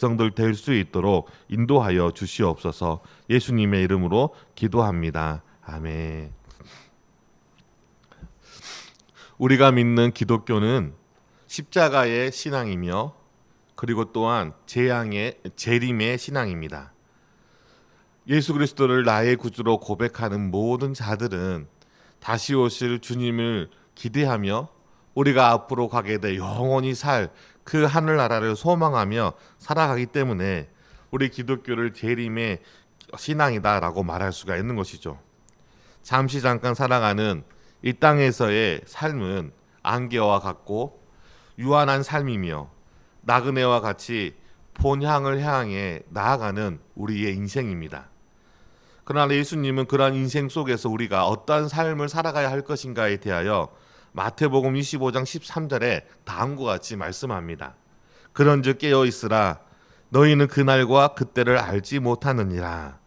백성들 될 수 있도록 인도하여 주시옵소서. 예수님의 이름으로 기도합니다. 아멘. 우리가 믿는 기독교는 십자가의 신앙이며 그리고 또한 재림의 신앙입니다. 예수 그리스도를 나의 구주로 고백하는 모든 자들은 다시 오실 주님을 기대하며 우리가 앞으로 가게 될 영원히 살 그 하늘나라를 소망하며 살아가기 때문에 우리 기독교를 재림의 신앙이다라고 말할 수가 있는 것이죠. 잠시 잠깐 살아가는 이 땅에서의 삶은 안개와 같고 유한한 삶이며 나그네와 같이 본향을 향해 나아가는 우리의 인생입니다. 그러나 예수님은 그러한 인생 속에서 우리가 어떠한 삶을 살아가야 할 것인가에 대하여 마태복음 25장 13절에 다음과 같이 말씀합니다. 그런즉 깨어있으라 너희는 그날과 그때를 알지 못하느니라.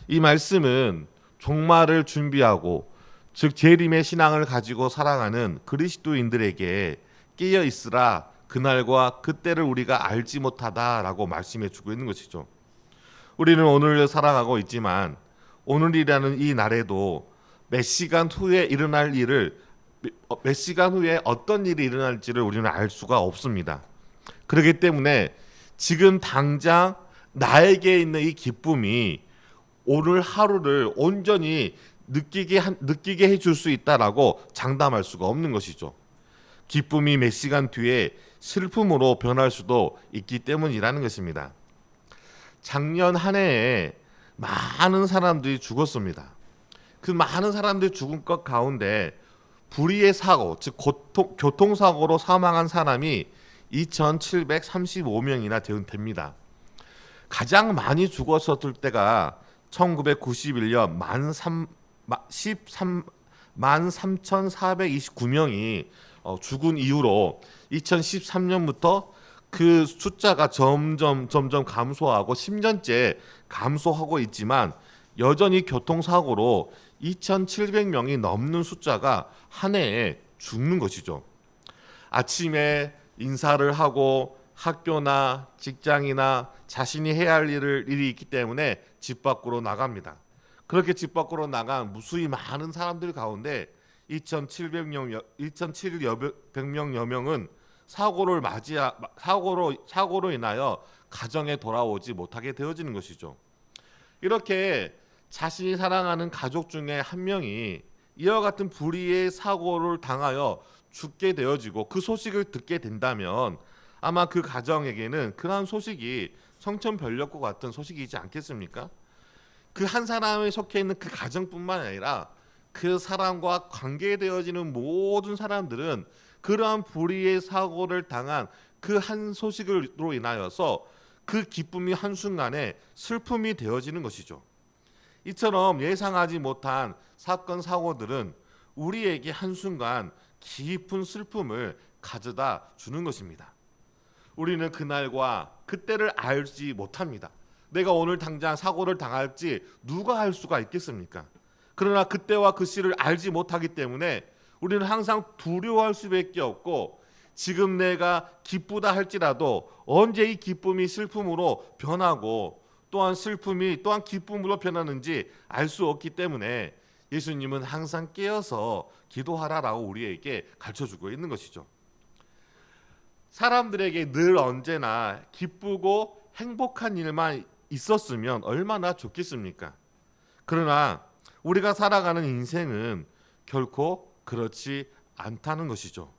이 말씀은 종말을 준비하고 즉 재림의 신앙을 가지고 살아가는 그리스도인들에게 깨어있으라 그날과 그때를 우리가 알지 못하다라고 말씀해 주고 있는 것이죠. 우리는 오늘을 살아가고 있지만 오늘이라는 이 날에도 몇 시간 후에 일어날 일을 몇 시간 후에 어떤 일이 일어날지를 우리는 알 수가 없습니다. 그렇기 때문에 지금 당장 나에게 있는 이 기쁨이 오늘 하루를 온전히 느끼게 해줄 수 있다라고 장담할 수가 없는 것이죠. 기쁨이 몇 시간 뒤에 슬픔으로 변할 수도 있기 때문이라는 것입니다. 작년 한 해에 많은 사람들이 죽었습니다. 그 많은 사람들이 죽은 것 가운데 불의의 사고, 즉 교통사고로 사망한 사람이 2,735명이나 됩니다. 가장 많이 죽었을 때가 1991년 13,429명이 죽은 이후로 2013년부터 그 숫자가 점점 감소하고 10년째 감소하고 있지만 여전히 교통사고로 2,700명이 넘는 숫자가 한 해에 죽는 것이죠. 아침에 인사를 하고 학교나 직장이나 자신이 해야 할 일이 있기 때문에 집 밖으로 나갑니다. 그렇게 집 밖으로 나간 무수히 많은 사람들 가운데 2,700명여 명은 사고로 인하여 가정에 돌아오지 못하게 되어지는 것이죠. 이렇게 자신이 사랑하는 가족 중에 한 명이 이와 같은 불의의 사고를 당하여 죽게 되어지고 그 소식을 듣게 된다면 아마 그 가정에게는 그러한 소식이 성천벽력과 같은 소식이지 않겠습니까? 그 한 사람에 속해 있는 그 가정뿐만 아니라 그 사람과 관계되어지는 모든 사람들은 그러한 불의의 사고를 당한 그 한 소식으로 인하여서 그 기쁨이 한순간에 슬픔이 되어지는 것이죠. 이처럼 예상하지 못한 사건 사고들은 우리에게 한순간 깊은 슬픔을 가져다 주는 것입니다. 우리는 그날과 그때를 알지 못합니다. 내가 오늘 당장 사고를 당할지 누가 알 수가 있겠습니까? 그러나 그때와 그 시를 알지 못하기 때문에 우리는 항상 두려워할 수밖에 없고 지금 내가 기쁘다 할지라도 언제 이 기쁨이 슬픔으로 변하고 또한 슬픔이 또한 기쁨으로 변하는지 알 수 없기 때문에 예수님은 항상 깨어서 기도하라라고 우리에게 가르쳐주고 있는 것이죠. 사람들에게 늘 언제나 기쁘고 행복한 일만 있었으면 얼마나 좋겠습니까? 그러나 우리가 살아가는 인생은 결코 그렇지 않다는 것이죠.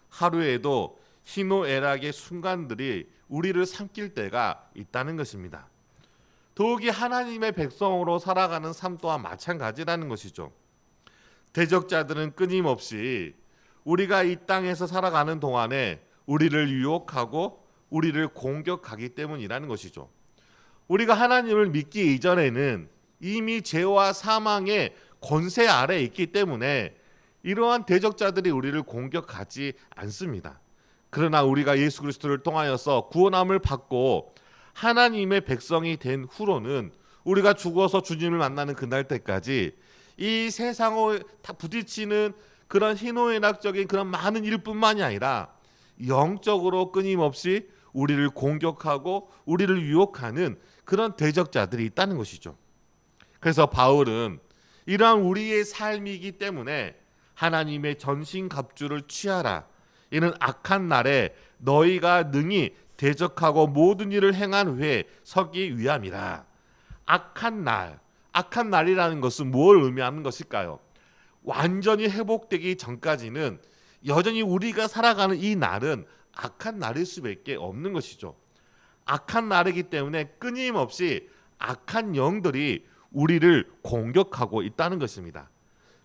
하루에도 희노애락의 순간들이 우리를 삼킬 때가 있다는 것입니다. 더욱이 하나님의 백성으로 살아가는 삶 또한 마찬가지라는 것이죠. 대적자들은 끊임없이 우리가 이 땅에서 살아가는 동안에 우리를 유혹하고 우리를 공격하기 때문이라는 것이죠. 우리가 하나님을 믿기 이전에는 이미 죄와 사망의 권세 아래에 있기 때문에 이러한 대적자들이 우리를 공격하지 않습니다. 그러나 우리가 예수 그리스도를 통하여서 구원함을 받고 하나님의 백성이 된 후로는 우리가 죽어서 주님을 만나는 그날 때까지 이 세상을 다 부딪히는 그런 희노애락적인 그런 많은 일뿐만이 아니라 영적으로 끊임없이 우리를 공격하고 우리를 유혹하는 그런 대적자들이 있다는 것이죠. 그래서 바울은 이러한 우리의 삶이기 때문에 하나님의 전신갑주를 취하라. 이는 악한 날에 너희가 능히 대적하고 모든 일을 행한 후에 서기 위함이라. 악한 날이라는 것은 뭘 의미하는 것일까요? 완전히 회복되기 전까지는 여전히 우리가 살아가는 이 날은 악한 날일 수밖에 없는 것이죠. 악한 날이기 때문에 끊임없이 악한 영들이 우리를 공격하고 있다는 것입니다.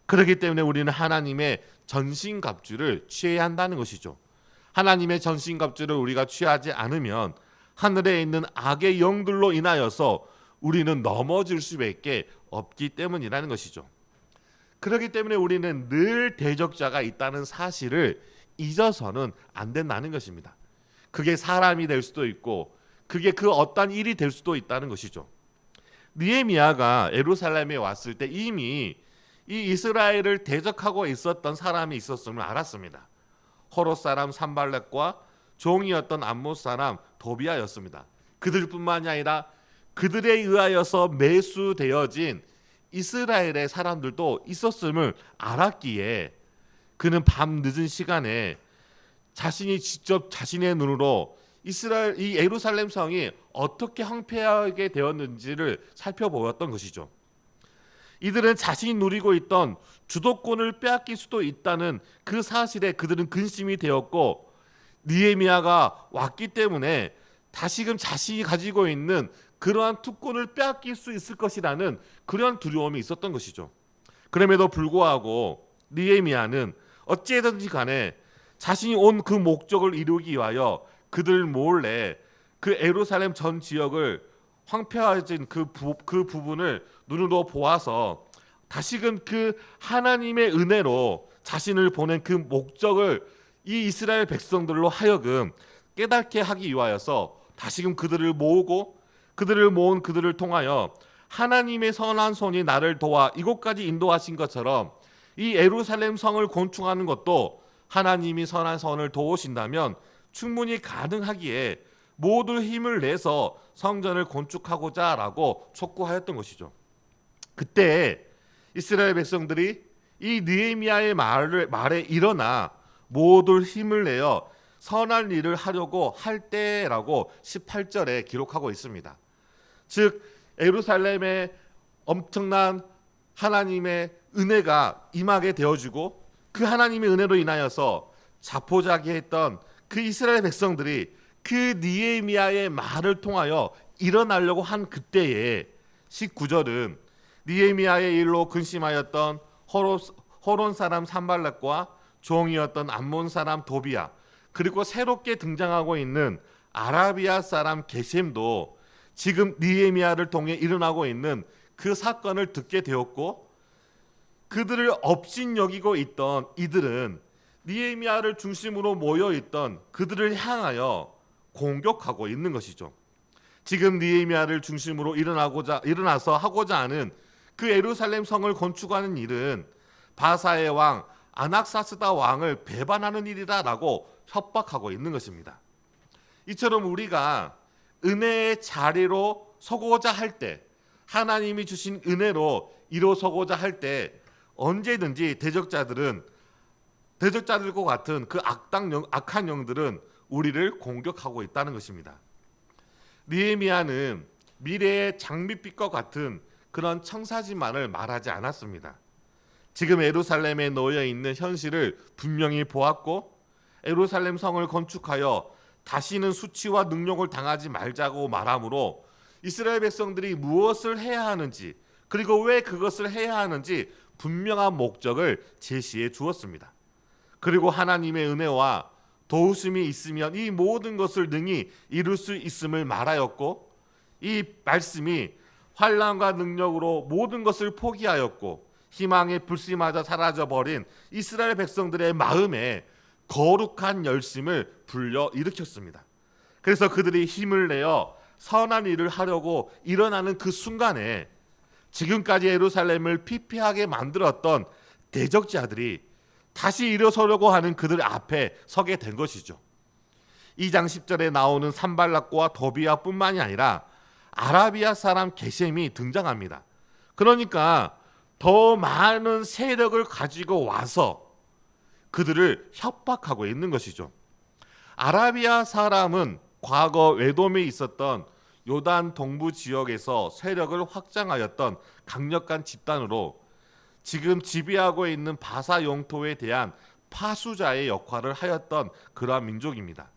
그렇기 때문에 우리는 하나님의 전신갑주를 취해야 한다는 것이죠. 하나님의 전신갑주를 우리가 취하지 않으면 하늘에 있는 악의 영들로 인하여서 우리는 넘어질 수밖에 없기 때문이라는 것이죠. 그렇기 때문에 우리는 늘 대적자가 있다는 사실을 잊어서는 안 된다는 것입니다. 그게 사람이 될 수도 있고 그게 그 어떤 일이 될 수도 있다는 것이죠. 느헤미야가 예루살렘에 왔을 때 이미 이 이스라엘을 대적하고 있었던 사람이 있었음을 알았습니다. 호롯 사람 산발렛과 종이었던 암몬 사람 도비아였습니다. 그들뿐만이 아니라 그들에 의하여서 매수되어진 이스라엘의 사람들도 있었음을 알았기에 그는 밤 늦은 시간에 자신이 직접 자신의 눈으로 이스라엘 이 예루살렘 성이 어떻게 황폐하게 되었는지를 살펴보았던 것이죠. 이들은 자신이 누리고 있던 주도권을 빼앗길 수도 있다는 그 사실에 그들은 근심이 되었고 느헤미야가 왔기 때문에 다시금 자신이 가지고 있는 그러한 투권을 빼앗길 수 있을 것이라는 그러한 두려움이 있었던 것이죠. 그럼에도 불구하고 느헤미야는 어찌든지 간에 자신이 온 그 목적을 이루기 위하여 그들 몰래 그 예루살렘 전 지역을 황폐해진 그 부분을 눈으로 보아서 다시금 그 하나님의 은혜로 자신을 보낸 그 목적을 이 이스라엘 백성들로 하여금 깨닫게 하기 위하여서 다시금 그들을 모으고 그들을 모은 그들을 통하여 하나님의 선한 손이 나를 도와 이곳까지 인도하신 것처럼 이 예루살렘 성을 건축하는 것도 하나님이 선한 손을 도우신다면 충분히 가능하기에 모두 힘을 내서 성전을 건축하고자 라고 촉구하였던 것이죠. 그때 이스라엘 백성들이 이 느헤미야의 말에 일어나 모두 힘을 내어 선한 일을 하려고 할 때라고 18절에 기록하고 있습니다. 즉 예루살렘에 엄청난 하나님의 은혜가 임하게 되어지고 그 하나님의 은혜로 인하여서 자포자기했던 그 이스라엘 백성들이 그 느헤미야의 말을 통하여 일어나려고 한 그때에 19절은 느헤미야의 일로 근심하였던 호론 사람 산발렛과 종이었던 암몬 사람 도비야 그리고 새롭게 등장하고 있는 아라비아 사람 게셈도 지금 느헤미야를 통해 일어나고 있는 그 사건을 듣게 되었고 그들을 업신여기고 있던 이들은 느헤미야를 중심으로 모여있던 그들을 향하여 공격하고 있는 것이죠. 지금 느헤미야를 중심으로 일어나서 하고자 하는 그 예루살렘 성을 건축하는 일은 바사의 왕 아낙사스다 왕을 배반하는 일이라고 협박하고 있는 것입니다. 이처럼 우리가 은혜의 자리로 서고자 할 때 하나님이 주신 은혜로 일어서고자 할 때 언제든지 대적자들과 같은 그 악한 영들은 우리를 공격하고 있다는 것입니다. 느헤미야는 미래의 장밋빛과 같은 그런 청사진만을 말하지 않았습니다. 지금 예루살렘에 놓여 있는 현실을 분명히 보았고 예루살렘 성을 건축하여 다시는 수치와 능욕을 당하지 말자고 말하므로 이스라엘 백성들이 무엇을 해야 하는지 그리고 왜 그것을 해야 하는지 분명한 목적을 제시해 주었습니다. 그리고 하나님의 은혜와 도우심이 있으면 이 모든 것을 능히 이룰 수 있음을 말하였고 이 말씀이 환난과 능력으로 모든 것을 포기하였고 희망의 불씨마저 사라져버린 이스라엘 백성들의 마음에 거룩한 열심을 불러일으켰습니다. 그래서 그들이 힘을 내어 선한 일을 하려고 일어나는 그 순간에 지금까지 예루살렘을 피폐하게 만들었던 대적자들이 다시 일어서려고 하는 그들 앞에 서게 된 것이죠. 2장 10절에 나오는 산발락과 도비아뿐만이 아니라 아라비아 사람 게셈이 등장합니다. 그러니까 더 많은 세력을 가지고 와서 그들을 협박하고 있는 것이죠. 아라비아 사람은 과거 외돔에 있었던 요단 동부 지역에서 세력을 확장하였던 강력한 집단으로 지금 지배하고 있는 바사 영토에 대한 파수자의 역할을 하였던 그러한 민족입니다.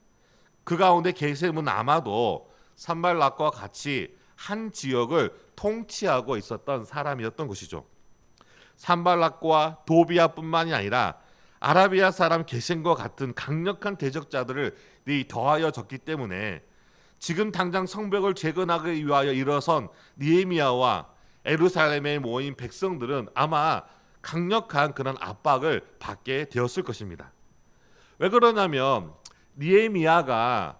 그 가운데 게셈은 아마도 산발락과 같이 한 지역을 통치하고 있었던 사람이었던 것이죠. 산발락과 도비아뿐만이 아니라 아라비아 사람 게셈과 같은 강력한 대적자들을 더하여 졌기 때문에 지금 당장 성벽을 재건하기 위하여 일어선 느헤미야와 예루살렘에 모인 백성들은 아마 강력한 그런 압박을 받게 되었을 것입니다. 왜 그러냐면 느헤미야가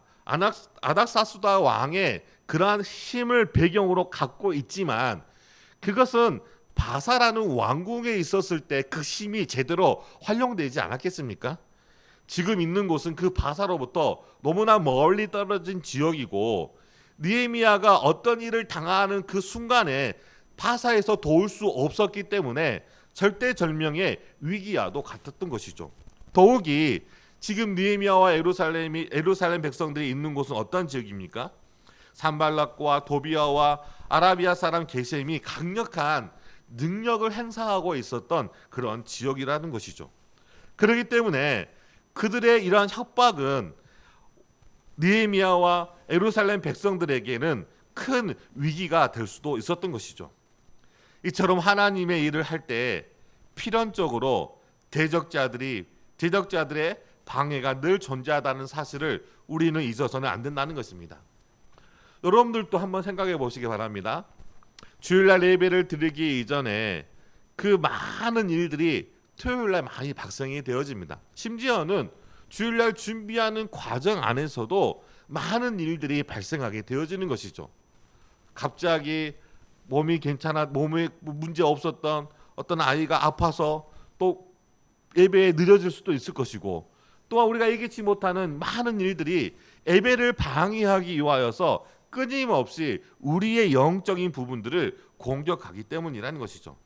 아닥사스다 왕의 그러한 힘을 배경으로 갖고 있지만 그것은 바사라는 왕궁에 있었을 때 그 힘이 제대로 활용되지 않았겠습니까? 지금 있는 곳은 그 바사로부터 너무나 멀리 떨어진 지역이고 느헤미야가 어떤 일을 당하는 그 순간에 바사에서 도울 수 없었기 때문에 절대절명의 위기와도 같았던 것이죠. 더욱이 지금 느헤미야와 예루살렘 백성들이 있는 곳은 어떤 지역입니까? 산발락과 도비아와 아라비아 사람 게셈이 강력한 능력을 행사하고 있었던 그런 지역이라는 것이죠. 그렇기 때문에 그들의 이러한 협박은 느헤미야와 예루살렘 백성들에게는 큰 위기가 될 수도 있었던 것이죠. 이처럼 하나님의 일을 할 때 필연적으로 대적자들의 방해가 늘 존재하다는 사실을 우리는 잊어서는 안 된다는 것입니다. 여러분들도 한번 생각해 보시기 바랍니다. 주일날 예배를 드리기 이전에 그 많은 일들이 토요일날 많이 발생이 되어집니다. 심지어는 주일날 준비하는 과정 안에서도 많은 일들이 발생하게 되어지는 것이죠. 갑자기 몸에 문제 없었던 어떤 아이가 아파서 또 예배에 늦어질 수도 있을 것이고, 또한 우리가 예기치 못하는 많은 일들이 예배를 방해하기 위하여서 끊임없이 우리의 영적인 부분들을 공격하기 때문이라는 것이죠.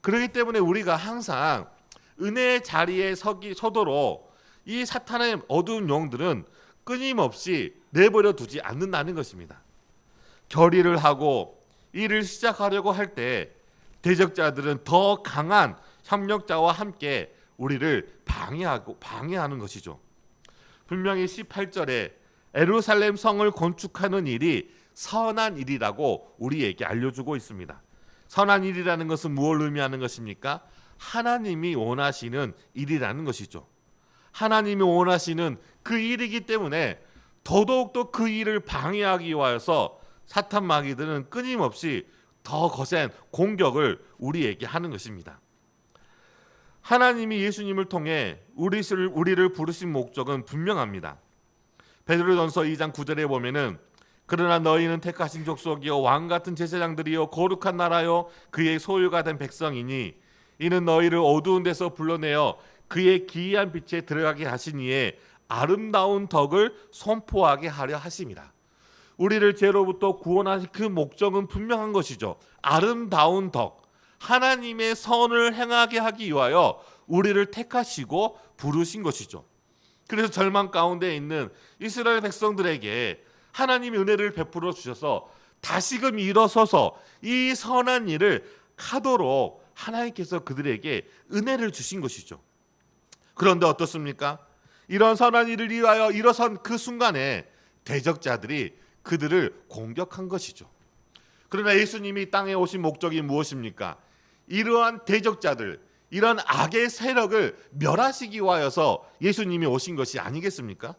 그렇기 때문에 우리가 항상 은혜의 자리에 서도록 이 사탄의 어두운 영들은 끊임없이 내버려 두지 않는다는 것입니다. 결의를 하고 일을 시작하려고 할 때 대적자들은 더 강한 협력자와 함께 우리를 방해하는 것이죠. 분명히 18절에 예루살렘 성을 건축하는 일이 선한 일이라고 우리에게 알려주고 있습니다. 선한 일이라는 것은 무엇을 의미하는 것입니까? 하나님이 원하시는 일이라는 것이죠. 하나님이 원하시는 그 일이기 때문에 더더욱더 그 일을 방해하기 위하여서 사탄 마귀들은 끊임없이 더 거센 공격을 우리에게 하는 것입니다. 하나님이 예수님을 통해 우리를 부르신 목적은 분명합니다. 베드로전서 2장 9절에 보면은 그러나 너희는 택하신 족속이요 왕같은 제사장들이요 거룩한 나라요 그의 소유가 된 백성이니 이는 너희를 어두운 데서 불러내어 그의 기이한 빛에 들어가게 하신 이에 아름다운 덕을 선포하게 하려 하심이라. 우리를 죄로부터 구원하신 그 목적은 분명한 것이죠. 아름다운 덕, 하나님의 선을 행하게 하기 위하여 우리를 택하시고 부르신 것이죠. 그래서 절망 가운데 있는 이스라엘 백성들에게 하나님이 은혜를 베풀어 주셔서 다시금 일어서서 이 선한 일을 하도록 하나님께서 그들에게 은혜를 주신 것이죠. 그런데 어떻습니까? 이런 선한 일을 위하여 일어선 그 순간에 대적자들이 그들을 공격한 것이죠. 그러나 예수님이 땅에 오신 목적이 무엇입니까? 이러한 대적자들, 이런 악의 세력을 멸하시기 위하여서 예수님이 오신 것이 아니겠습니까?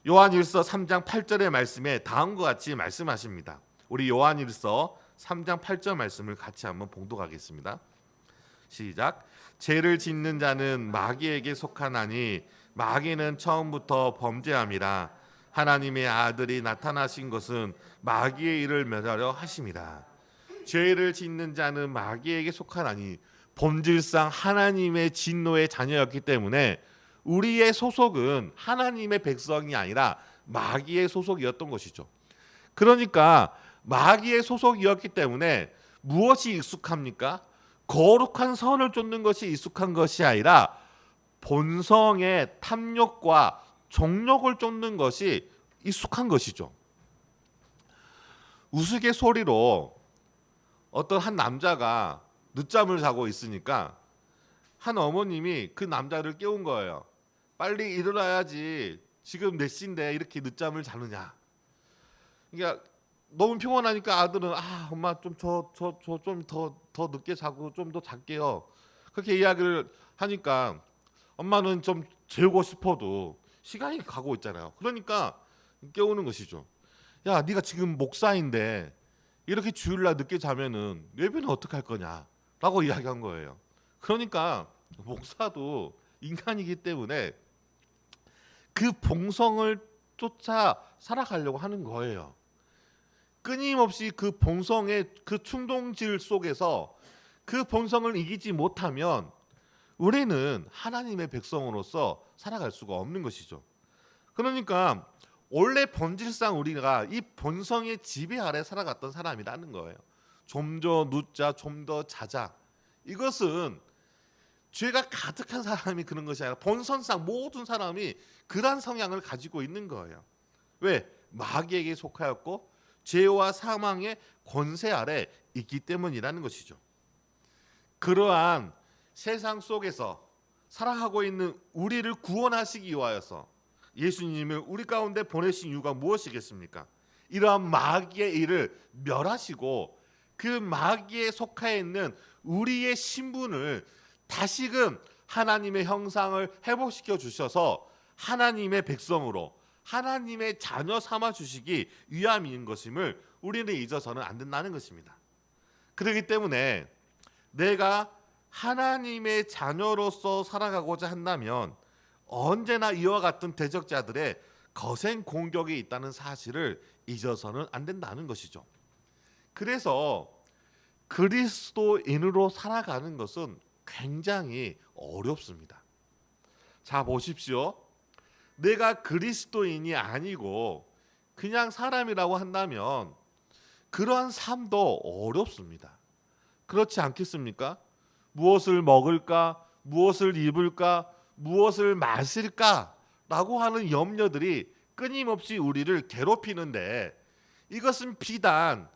요한일서 3장 8절의 말씀에 다음과 같이 말씀하십니다. 우리 요한일서 3장 8절 말씀을 같이 한번 봉독하겠습니다. 시작. 죄를 짓는 자는 마귀에게 속하나니 마귀는 처음부터 범죄함이라. 하나님의 아들이 나타나신 것은 마귀의 일을 멸하려 하심이라. 죄를 짓는 자는 마귀에게 속하나니 본질상 하나님의 진노의 자녀였기 때문에 우리의 소속은 하나님의 백성이 아니라 마귀의 소속이었던 것이죠. 그러니까 마귀의 소속이었기 때문에 무엇이 익숙합니까? 거룩한 선을 쫓는 것이 익숙한 것이 아니라 본성의 탐욕과 정욕을 쫓는 것이 익숙한 것이죠. 우스갯소리로 어떤 한 남자가 늦잠을 자고 있으니까 한 어머님이 그 남자를 깨운 거예요. 빨리 일어나야지. 지금 몇 시인데 이렇게 늦잠을 자느냐. 그러니까 너무 피곤하니까 아들은 엄마 좀 좀 더 늦게 자고 좀 더 잘게요. 그렇게 이야기를 하니까 엄마는 좀 재우고 싶어도 시간이 가고 있잖아요. 그러니까 깨우는 것이죠. 야, 네가 지금 목사인데 이렇게 주일날 늦게 자면은 예배는 어떻게 할 거냐라고 이야기한 거예요. 그러니까 목사도 인간이기 때문에 그 본성을 쫓아 살아가려고 하는 거예요. 끊임없이 그 본성의 그 충동질 속에서 그 본성을 이기지 못하면 우리는 하나님의 백성으로서 살아갈 수가 없는 것이죠. 그러니까 원래 본질상 우리가 이 본성의 지배 아래 살아갔던 사람이라는 거예요. 좀 더 눕자, 좀 더 자자. 이것은 죄가 가득한 사람이 그런 것이 아니라 본성상 모든 사람이 그러한 성향을 가지고 있는 거예요. 왜? 마귀에게 속하였고 죄와 사망의 권세 아래 있기 때문이라는 것이죠. 그러한 세상 속에서 살아가고 있는 우리를 구원하시기 위하여서 예수님을 우리 가운데 보내신 이유가 무엇이겠습니까? 이러한 마귀의 일을 멸하시고 그 마귀에 속해 있는 우리의 신분을 다시금 하나님의 형상을 회복시켜 주셔서 하나님의 백성으로 하나님의 자녀 삼아 주시기 위함인 것임을 우리는 잊어서는 안 된다는 것입니다. 그렇기 때문에 내가 하나님의 자녀로서 살아가고자 한다면 언제나 이와 같은 대적자들의 거센 공격이 있다는 사실을 잊어서는 안 된다는 것이죠. 그래서 그리스도인으로 살아가는 것은 굉장히 어렵습니다. 자, 보십시오. 내가 그리스도인이 아니고 그냥 사람이라고 한다면 그러한 삶도 어렵습니다. 그렇지 않겠습니까? 무엇을 먹을까? 무엇을 입을까? 무엇을 마실까? 라고 하는 염려들이 끊임없이 우리를 괴롭히는데 이것은 비단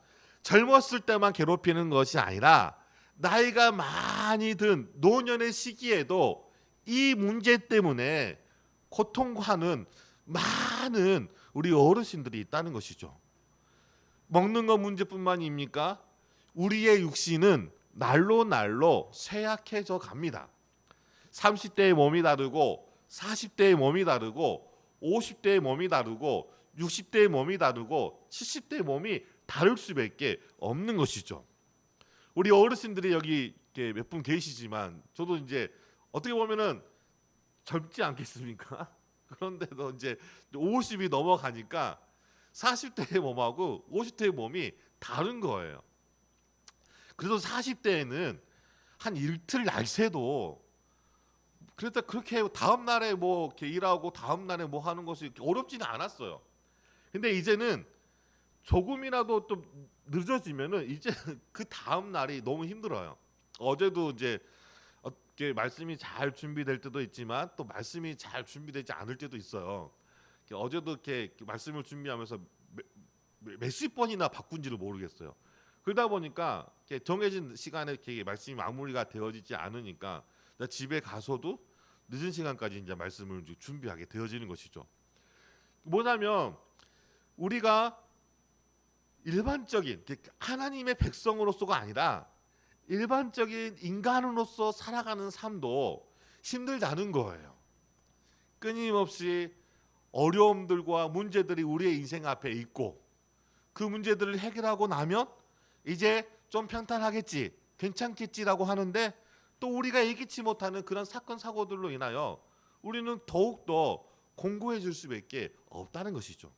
젊었을 때만 괴롭히는 것이 아니라 나이가 많이 든 노년의 시기에도 이 문제 때문에 고통하는 많은 우리 어르신들이 있다는 것이죠. 먹는 것 문제뿐만입니까? 우리의 육신은 날로 쇠약해져 갑니다. 30대의 몸이 다르고 40대의 몸이 다르고 50대의 몸이 다르고 60대의 몸이 다르고 70대의 몸이 다를 수밖에 없는 것이죠. 우리 어르신들이 여기 몇 분 계시지만 저도 이제 어떻게 보면은 젊지 않겠습니까? 그런데도 이제 50이 넘어가니까 40대의 몸하고 50대의 몸이 다른 거예요. 그래도 40대에는 한 이틀 날 새도 그랬다 그렇게 다음 날에 뭐 이렇게 일하고 다음 날에 뭐 하는 것이 어렵지는 않았어요. 근데 이제는 조금이라도 좀 늦어지면은 이제 그 다음 날이 너무 힘들어요. 어제도 이제 말씀이 잘 준비될 때도 있지만 또 말씀이 잘 준비되지 않을 때도 있어요. 어제도 이렇게 말씀을 준비하면서 몇십 번이나 바꾼지를 모르겠어요. 그러다 보니까 정해진 시간에 이렇게 말씀이 마무리가 되어지지 않으니까 집에 가서도 늦은 시간까지 이제 말씀을 준비하게 되어지는 것이죠. 뭐냐면 우리가 일반적인 하나님의 백성으로서가 아니라 일반적인 인간으로서 살아가는 삶도 힘들다는 거예요. 끊임없이 어려움들과 문제들이 우리의 인생 앞에 있고 그 문제들을 해결하고 나면 이제 좀 평탄하겠지, 괜찮겠지라고 하는데 또 우리가 예기치 못하는 그런 사건 사고들로 인하여 우리는 더욱더 공고해질 수밖에 없다는 것이죠.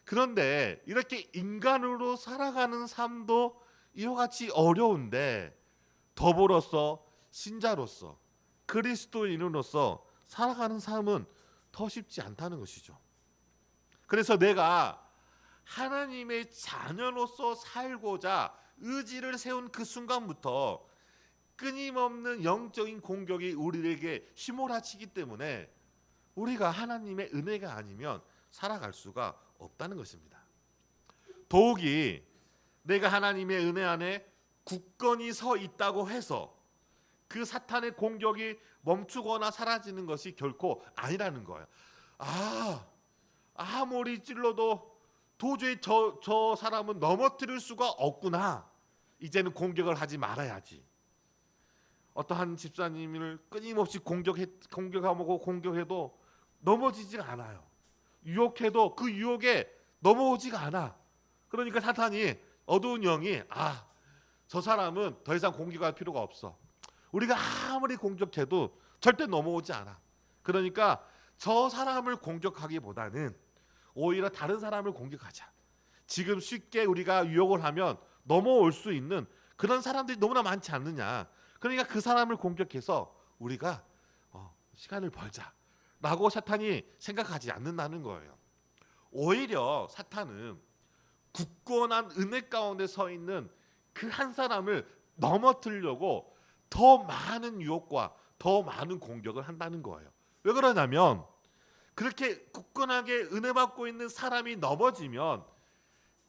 그런데 이렇게 인간으로 살아가는 삶도 이와 같이 어려운데 더불어서 신자로서 그리스도인으로서 살아가는 삶은 더 쉽지 않다는 것이죠. 그래서 내가 하나님의 자녀로서 살고자 의지를 세운 그 순간부터 끊임없는 영적인 공격이 우리에게 휘몰아치기 때문에 우리가 하나님의 은혜가 아니면 살아갈 수가 없다는 것입니다. 더욱이 내가 하나님의 은혜 안에 굳건히 서 있다고 해서 그 사탄의 공격이 멈추거나 사라지는 것이 결코 아니라는 거예요. 아무리 찔러도 도저히 저 사람은 넘어뜨릴 수가 없구나. 이제는 공격을 하지 말아야지. 어떠한 집사님을 끊임없이 공격해도 넘어지지가 않아요. 유혹해도 그 유혹에 넘어오지가 않아. 그러니까 사탄이, 어두운 영이 저 사람은 더 이상 공격할 필요가 없어. 우리가 아무리 공격해도 절대 넘어오지 않아. 그러니까 저 사람을 공격하기보다는 오히려 다른 사람을 공격하자. 지금 쉽게 우리가 유혹을 하면 넘어올 수 있는 그런 사람들이 너무나 많지 않느냐. 그러니까 그 사람을 공격해서 우리가 시간을 벌자라고 사탄이 생각하지 않는다는 거예요. 오히려 사탄은 굳건한 은혜 가운데 서 있는 그 한 사람을 넘어뜨리려고 더 많은 유혹과 더 많은 공격을 한다는 거예요. 왜 그러냐면 그렇게 굳건하게 은혜 받고 있는 사람이 넘어지면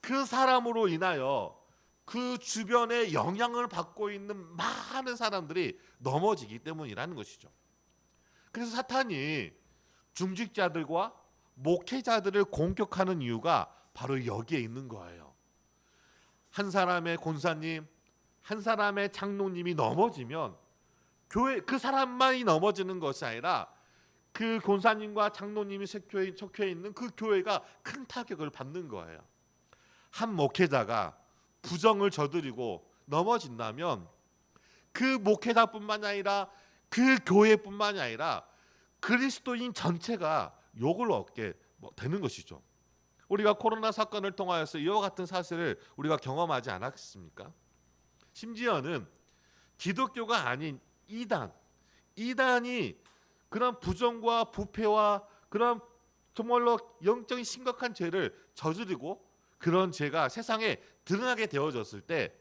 그 사람으로 인하여 그 주변에 영향을 받고 있는 많은 사람들이 넘어지기 때문이라는 것이죠. 그래서 사탄이 중직자들과 목회자들을 공격하는 이유가 바로 여기에 있는 거예요. 한 사람의 권사님, 한 사람의 장로님이 넘어지면 교회 그 사람만이 넘어지는 것이 아니라 그 권사님과 장로님이 속해 있는 그 교회가 큰 타격을 받는 거예요. 한 목회자가 부정을 저지르고 넘어진다면 그 목회자뿐만 아니라 그 교회뿐만이 아니라 그리스도인 전체가 욕을 얻게 되는 것이죠. 우리가 코로나 사건을 통하여서 이와 같은 사실을 우리가 경험하지 않았습니까? 심지어는 기독교가 아닌 이단이 그런 부정과 부패와 그런 정말로 영적인 심각한 죄를 저지르고 그런 죄가 세상에 드러나게 되어졌을 때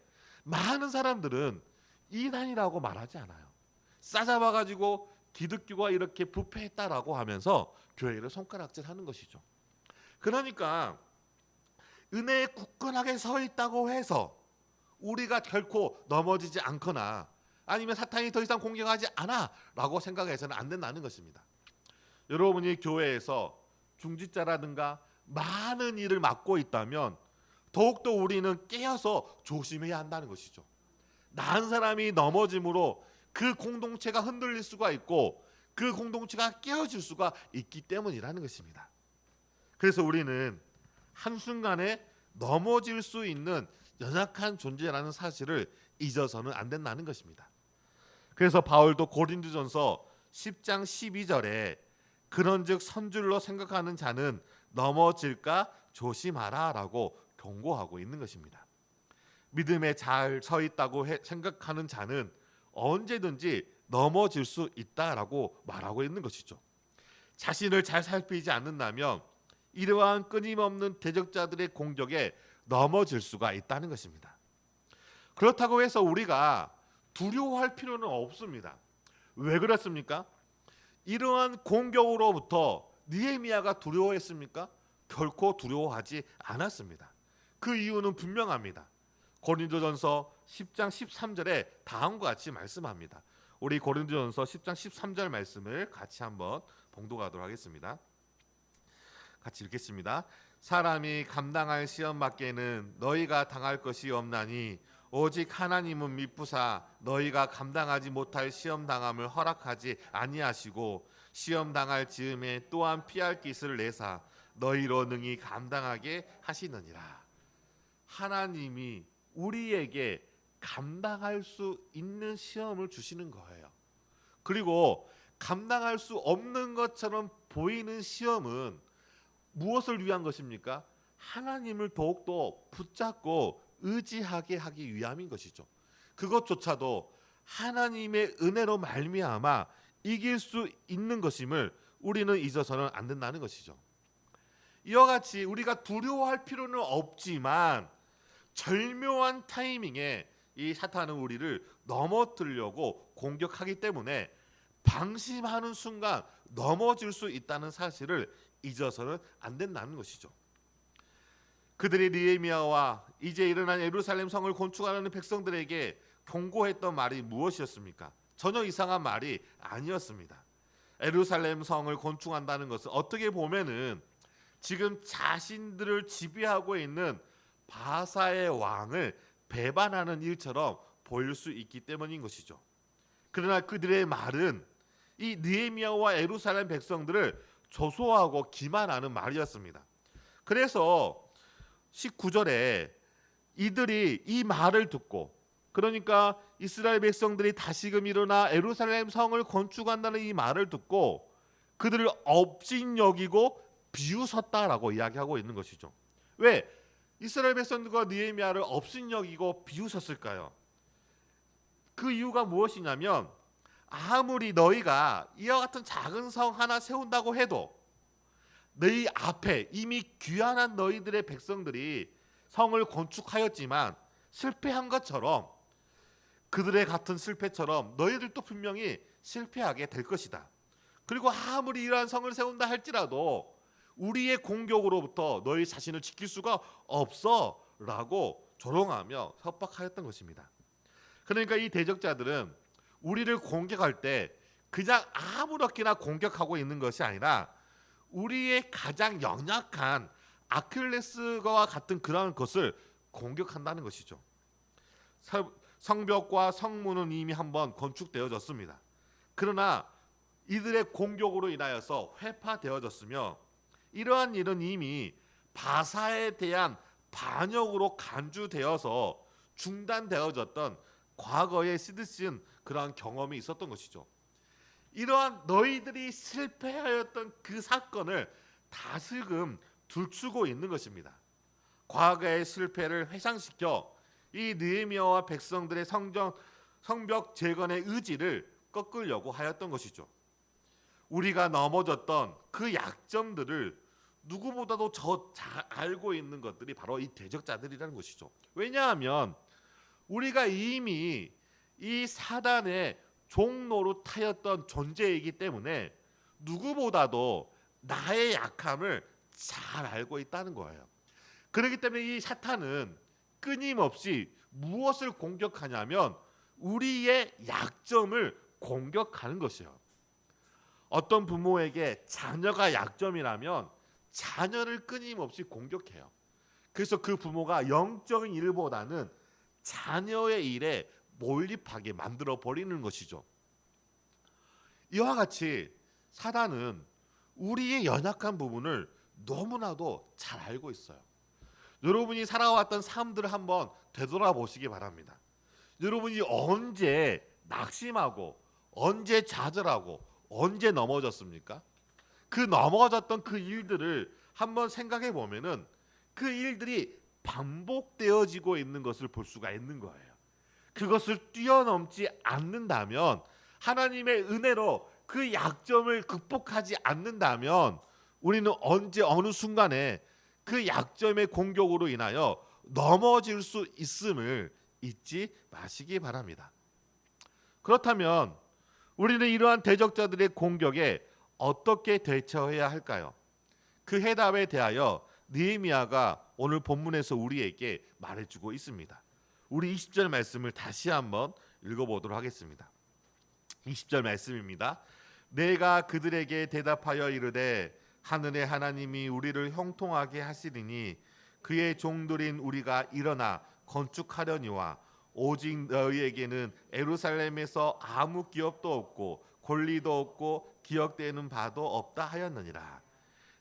많은 사람들은 이단이라고 말하지 않아요. 싸잡아가지고 기독교가 이렇게 부패했다라고 하면서 교회를 손가락질하는 것이죠. 그러니까 은혜에 굳건하게 서 있다고 해서 우리가 결코 넘어지지 않거나 아니면 사탄이 더 이상 공격하지 않아 라고 생각해서는 안 된다는 것입니다. 여러분이 교회에서 중직자라든가 많은 일을 맡고 있다면 더욱더 우리는 깨어서 조심해야 한다는 것이죠. 나 한 사람이 넘어짐으로 그 공동체가 흔들릴 수가 있고 그 공동체가 깨어질 수가 있기 때문이라는 것입니다. 그래서 우리는 한순간에 넘어질 수 있는 연약한 존재라는 사실을 잊어서는 안 된다는 것입니다. 그래서 바울도 고린도전서 10장 12절에 그런즉 선줄로 생각하는 자는 넘어질까 조심하라 라고 경고하고 있는 것입니다. 믿음에 잘 서 있다고 생각하는 자는 언제든지 넘어질 수 있다라고 말하고 있는 것이죠. 자신을 잘 살피지 않는다면 이러한 끊임없는 대적자들의 공격에 넘어질 수가 있다는 것입니다. 그렇다고 해서 우리가 두려워할 필요는 없습니다. 왜 그렇습니까? 이러한 공격으로부터 느헤미야가 두려워했습니까? 결코 두려워하지 않았습니다. 그 이유는 분명합니다. 고린도전서 10장 13절에 다음과 같이 말씀합니다. 우리 고린도전서 10장 13절 말씀을 같이 한번 봉독하도록 하겠습니다. 같이 읽겠습니다. 사람이 감당할 시험 밖에는 너희가 당할 것이 없나니 오직 하나님은 미쁘사 너희가 감당하지 못할 시험 당함을 허락하지 아니하시고 시험 당할 즈음에 또한 피할 기술을 내사 너희로 능히 감당하게 하시느니라. 하나님이 우리에게 감당할 수 있는 시험을 주시는 거예요. 그리고 감당할 수 없는 것처럼 보이는 시험은 무엇을 위한 것입니까? 하나님을 더욱더 붙잡고 의지하게 하기 위함인 것이죠. 그것조차도 하나님의 은혜로 말미암아 이길 수 있는 것임을 우리는 잊어서는 안 된다는 것이죠. 이와 같이 우리가 두려워할 필요는 없지만 절묘한 타이밍에 이 사탄은 우리를 넘어뜨리려고 공격하기 때문에 방심하는 순간 넘어질 수 있다는 사실을 잊어서는 안 된다는 것이죠. 그들이 느헤미야와 이제 일어난 예루살렘 성을 건축하려는 백성들에게 경고했던 말이 무엇이었습니까? 전혀 이상한 말이 아니었습니다. 예루살렘 성을 건축한다는 것은 어떻게 보면은 지금 자신들을 지배하고 있는 바사의 왕을 배반하는 일처럼 보일 수 있기 때문인 것이죠. 그러나 그들의 말은 이 느헤미야와 예루살렘 백성들을 조소하고 기만하는 말이었습니다. 그래서 19절에 이들이 이 말을 듣고, 그러니까 이스라엘 백성들이 다시금 일어나 예루살렘 성을 건축한다는 이 말을 듣고 그들을 업신여기고 비웃었다라고 이야기하고 있는 것이죠. 왜 이스라엘 백성들과 느헤미야를 업신여기고 비웃었을까요? 그 이유가 무엇이냐면 아무리 너희가 이와 같은 작은 성 하나 세운다고 해도 너희 앞에 이미 귀환한 너희들의 백성들이 성을 건축하였지만 실패한 것처럼, 그들의 같은 실패처럼 너희들도 분명히 실패하게 될 것이다. 그리고 아무리 이러한 성을 세운다 할지라도 우리의 공격으로부터 너희 자신을 지킬 수가 없어 라고 조롱하며 협박하였던 것입니다. 그러니까 이 대적자들은 우리를 공격할 때 그냥 아무렇게나 공격하고 있는 것이 아니라 우리의 가장 연약한 아킬레스건과 같은 그런 것을 공격한다는 것이죠. 성벽과 성문은 이미 한번 건축되어졌습니다. 그러나 이들의 공격으로 인하여서 회파되어졌으며 이러한 일은 이미 바사에 대한 반역으로 간주되어서 중단되어졌던 과거의 시드신 그러한 경험이 있었던 것이죠. 이러한 너희들이 실패하였던 그 사건을 다시금 들추고 있는 것입니다. 과거의 실패를 회상시켜 이 느헤미야와 백성들의 성벽 재건의 의지를 꺾으려고 하였던 것이죠. 우리가 넘어졌던 그 약점들을 누구보다도 잘 알고 있는 것들이 바로 이 대적자들이라는 것이죠. 왜냐하면 우리가 이미 이 사단의 종노릇하였던 존재이기 때문에 누구보다도 나의 약함을 잘 알고 있다는 거예요. 그렇기 때문에 이 사탄은 끊임없이 무엇을 공격하냐면 우리의 약점을 공격하는 것이에요. 어떤 부모에게 자녀가 약점이라면 자녀를 끊임없이 공격해요. 그래서 그 부모가 영적인 일보다는 자녀의 일에 몰입하게 만들어 버리는 것이죠. 이와 같이 사단은 우리의 연약한 부분을 너무나도 잘 알고 있어요. 여러분이 살아왔던 삶들을 한번 되돌아보시기 바랍니다. 여러분이 언제 낙심하고 언제 좌절하고 언제 넘어졌습니까? 그 넘어졌던 그 일들을 한번 생각해 보면은 그 일들이 반복되어지고 있는 것을 볼 수가 있는 거예요. 그것을 뛰어넘지 않는다면, 하나님의 은혜로 그 약점을 극복하지 않는다면 우리는 언제 어느 순간에 그 약점의 공격으로 인하여 넘어질 수 있음을 잊지 마시기 바랍니다. 그렇다면 우리는 이러한 대적자들의 공격에 어떻게 대처해야 할까요? 그 해답에 대하여 느헤미야가 오늘 본문에서 우리에게 말해주고 있습니다. 우리 20절 말씀을 다시 한번 읽어보도록 하겠습니다. 20절 말씀입니다. 내가 그들에게 대답하여 이르되 하늘의 하나님이 우리를 형통하게 하시리니 그의 종들인 우리가 일어나 건축하려니와 오직 너희에게는 예루살렘에서 아무 기업도 없고 권리도 없고 기억되는 바도 없다 하였느니라.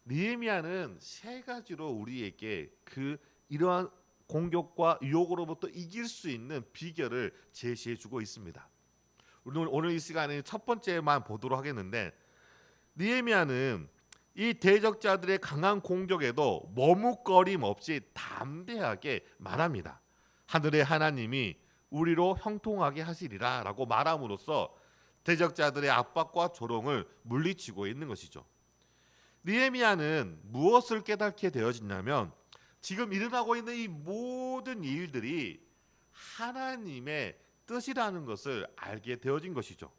느헤미야는 세 가지로 우리에게 이러한 공격과 유혹으로부터 이길 수 있는 비결을 제시해주고 있습니다. 우리는 오늘 이 시간에 첫 번째만 보도록 하겠는데, 느헤미야는 이 대적자들의 강한 공격에도 머뭇거림 없이 담대하게 말합니다. 하늘의 하나님이 우리로 형통하게 하시리라 라고 말함으로써 대적자들의 압박과 조롱을 물리치고 있는 것이죠. 느헤미야는 무엇을 깨닫게 되어지냐면 지금 일어나고 있는 이 모든 일들이 하나님의 뜻이라는 것을 알게 되어진 것이죠.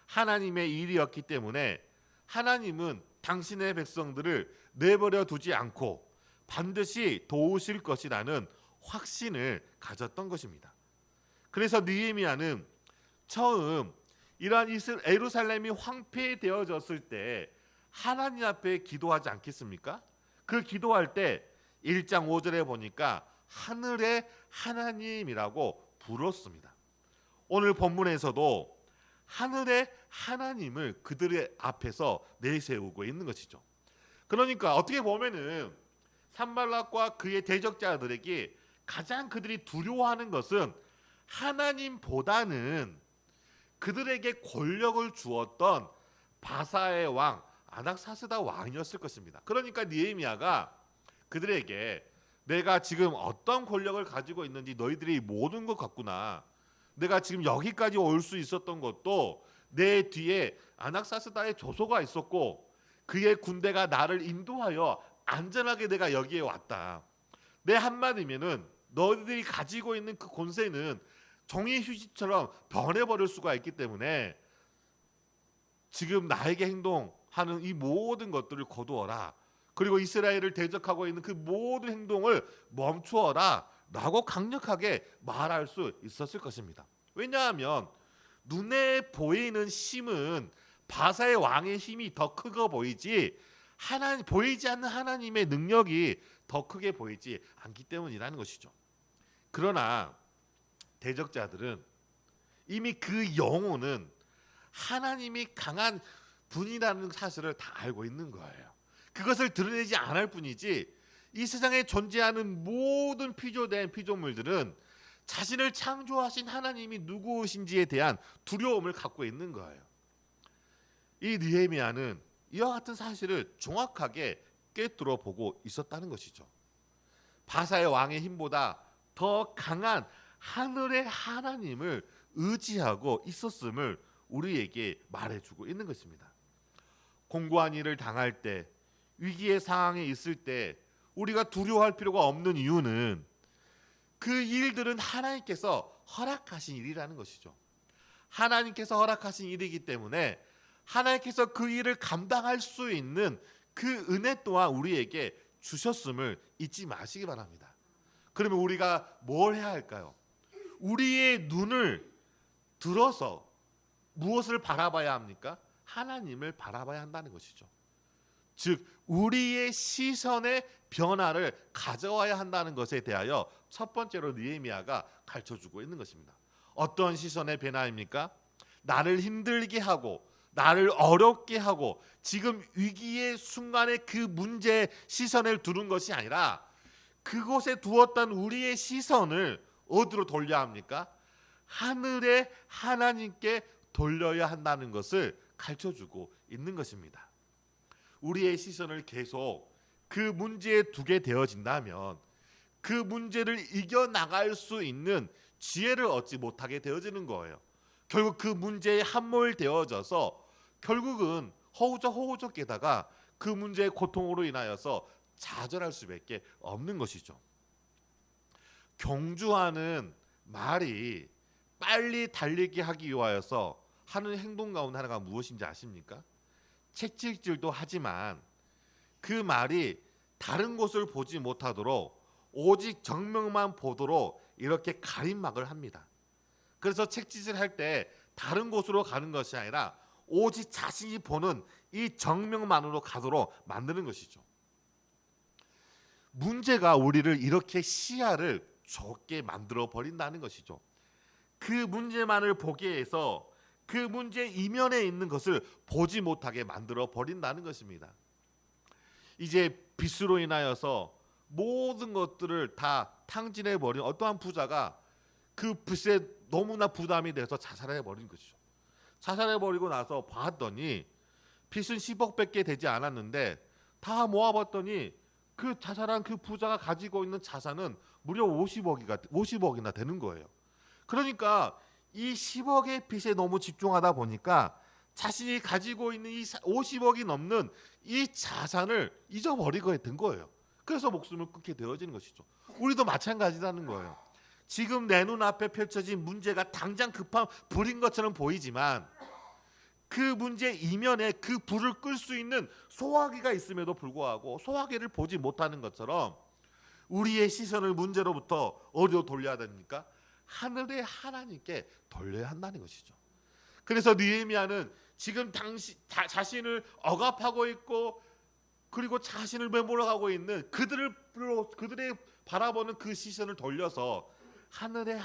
하나님의 일이었기 때문에 하나님은 당신의 백성들을 내버려 두지 않고 반드시 도우실 것이라는 확신을 가졌던 것입니다. 그래서 느헤미야는 처음 이러한 예루살렘이 황폐되어졌을 때 하나님 앞에 기도하지 않겠습니까? 그 기도할 때 1장 5절에 보니까 하늘의 하나님이라고 불렀습니다. 오늘 본문에서도 하늘의 하나님을 그들의 앞에서 내세우고 있는 것이죠. 그러니까 어떻게 보면은 산발락과 그의 대적자들에게 가장 그들이 두려워하는 것은 하나님보다는 그들에게 권력을 주었던 바사의 왕 아닥사스다 왕이었을 것입니다. 그러니까 느헤미야가 그들에게 내가 지금 어떤 권력을 가지고 있는지 너희들이 모든 것 같구나. 내가 지금 여기까지 올 수 있었던 것도 내 뒤에 아닥사스다의 조소가 있었고 그의 군대가 나를 인도하여 안전하게 내가 여기에 왔다. 내 한마디면은 너희들이 가지고 있는 그 권세는 종이 휴지처럼 변해버릴 수가 있기 때문에 지금 나에게 행동하는 이 모든 것들을 거두어라. 그리고 이스라엘을 대적하고 있는 그 모든 행동을 멈추어라 라고 강력하게 말할 수 있었을 것입니다. 왜냐하면 눈에 보이는 힘은 바사의 왕의 힘이 더 크고 보이지 보이지 않는 하나님의 능력이 더 크게 보이지 않기 때문이라는 것이죠. 그러나 대적자들은 이미 그 영혼은 하나님이 강한 분이라는 사실을 다 알고 있는 거예요. 그것을 드러내지 않을 뿐이지 이 세상에 존재하는 모든 피조된 피조물들은 자신을 창조하신 하나님이 누구신지에 대한 두려움을 갖고 있는 거예요. 이 느헤미야는 이와 같은 사실을 정확하게 꿰뚫어 보고 있었다는 것이죠. 바사의 왕의 힘보다 더 강한 하늘의 하나님을 의지하고 있었음을 우리에게 말해주고 있는 것입니다. 공고한 일을 당할 때, 위기의 상황에 있을 때 우리가 두려워할 필요가 없는 이유는 그 일들은 하나님께서 허락하신 일이라는 것이죠. 하나님께서 허락하신 일이기 때문에 하나님께서 그 일을 감당할 수 있는 그 은혜 또한 우리에게 주셨음을 잊지 마시기 바랍니다. 그러면 우리가 뭘 해야 할까요? 우리의 눈을 들어서 무엇을 바라봐야 합니까? 하나님을 바라봐야 한다는 것이죠. 즉 우리의 시선의 변화를 가져와야 한다는 것에 대하여 첫 번째로 느헤미야가 가르쳐주고 있는 것입니다. 어떤 시선의 변화입니까? 나를 힘들게 하고 나를 어렵게 하고 지금 위기의 순간에 그 문제에 시선을 두는 것이 아니라 그곳에 두었던 우리의 시선을 어디로 돌려야 합니까? 하늘의 하나님께 돌려야 한다는 것을 가르쳐주고 있는 것입니다. 우리의 시선을 계속 그 문제에 두게 되어진다면 그 문제를 이겨나갈 수 있는 지혜를 얻지 못하게 되어지는 거예요. 결국 그 문제에 함몰되어져서 결국은 허우적 깨다가 그 문제의 고통으로 인하여서 좌절할 수밖에 없는 것이죠. 경주하는 말이 빨리 달리게 하기 위하여서 하는 행동 가운데 하나가 무엇인지 아십니까? 채찍질도 하지만 그 말이 다른 곳을 보지 못하도록 오직 정면만 보도록 이렇게 가림막을 합니다. 그래서 채찍질 할 때 다른 곳으로 가는 것이 아니라 오직 자신이 보는 이 정면만으로 가도록 만드는 것이죠. 문제가 우리를 이렇게 시야를 좁게 만들어 버린다는 것이죠. 그 문제만을 보게 해서 그 문제 이면에 있는 것을 보지 못하게 만들어 버린다는 것입니다. 이제 빚으로 인하여서 모든 것들을 다 탕진해 버린 어떠한 부자가 그 빚에 너무나 부담이 돼서 자살해 버린 것이죠. 자살해 버리고 나서 봤더니 빚은 10억밖에 되지 않았는데 다 모아봤더니 그 자살한 그 부자가 가지고 있는 자산은 무려 50억이나 되는 거예요. 그러니까 이 10억의 빚에 너무 집중하다 보니까 자신이 가지고 있는 이 50억이 넘는 이 자산을 잊어버리게 된 거예요. 그래서 목숨을 끊게 되어지는 것이죠. 우리도 마찬가지라는 거예요. 지금 내 눈앞에 펼쳐진 문제가 당장 급한 불인 것처럼 보이지만 그 문제 이면에 그 불을 끌 수 있는 소화기가 있음에도 불구하고 소화기를 보지 못하는 것처럼 우리의 시선을 문제로부터 어디로 돌려야 됩니까? 하늘의 하나님께 돌려야 한다는 것이죠. 그래서 느헤미야는 지금 자신을 억압하고 있고 그리고 자신을 매몰아가고 있는 그들의 바라보는 그 시선을 돌려서 하늘의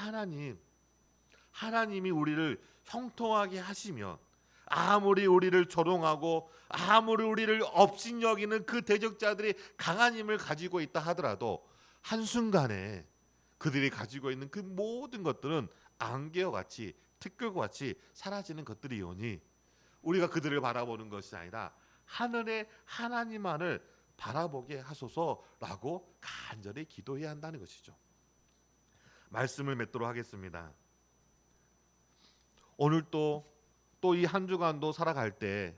하나님이 우리를 형통하게 하시면 아무리 우리를 조롱하고 아무리 우리를 업신여기는 그 대적자들이 강한 힘을 가지고 있다 하더라도 한순간에 그들이 가지고 있는 그 모든 것들은 안개와 같이 특별과 같이 사라지는 것들이오니 우리가 그들을 바라보는 것이 아니라 하늘의 하나님만을 바라보게 하소서라고 간절히 기도해야 한다는 것이죠. 말씀을 맺도록 하겠습니다. 오늘 또 이 한 주간도 살아갈 때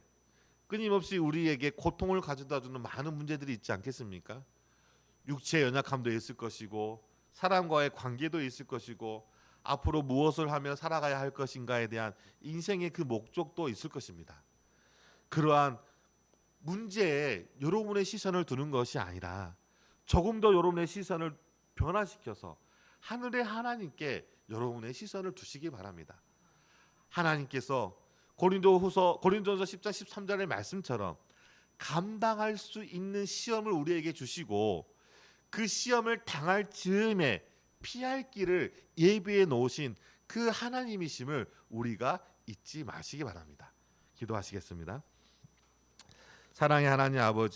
끊임없이 우리에게 고통을 가져다주는 많은 문제들이 있지 않겠습니까? 육체의 연약함도 있을 것이고 사람과의 관계도 있을 것이고 앞으로 무엇을 하며 살아가야 할 것인가에 대한 인생의 그 목적도 있을 것입니다. 그러한 문제에 여러분의 시선을 두는 것이 아니라 조금 더 여러분의 시선을 변화시켜서 하늘의 하나님께 여러분의 시선을 두시기 바랍니다. 하나님께서 고린도서 10장 13절의 말씀처럼 감당할 수 있는 시험을 우리에게 주시고 그 시험을 당할 즈음에 피할 길을 예비해 놓으신 그 하나님이심을 우리가 잊지 마시기 바랍니다. 기도하시겠습니다. 사랑의 하나님 아버지,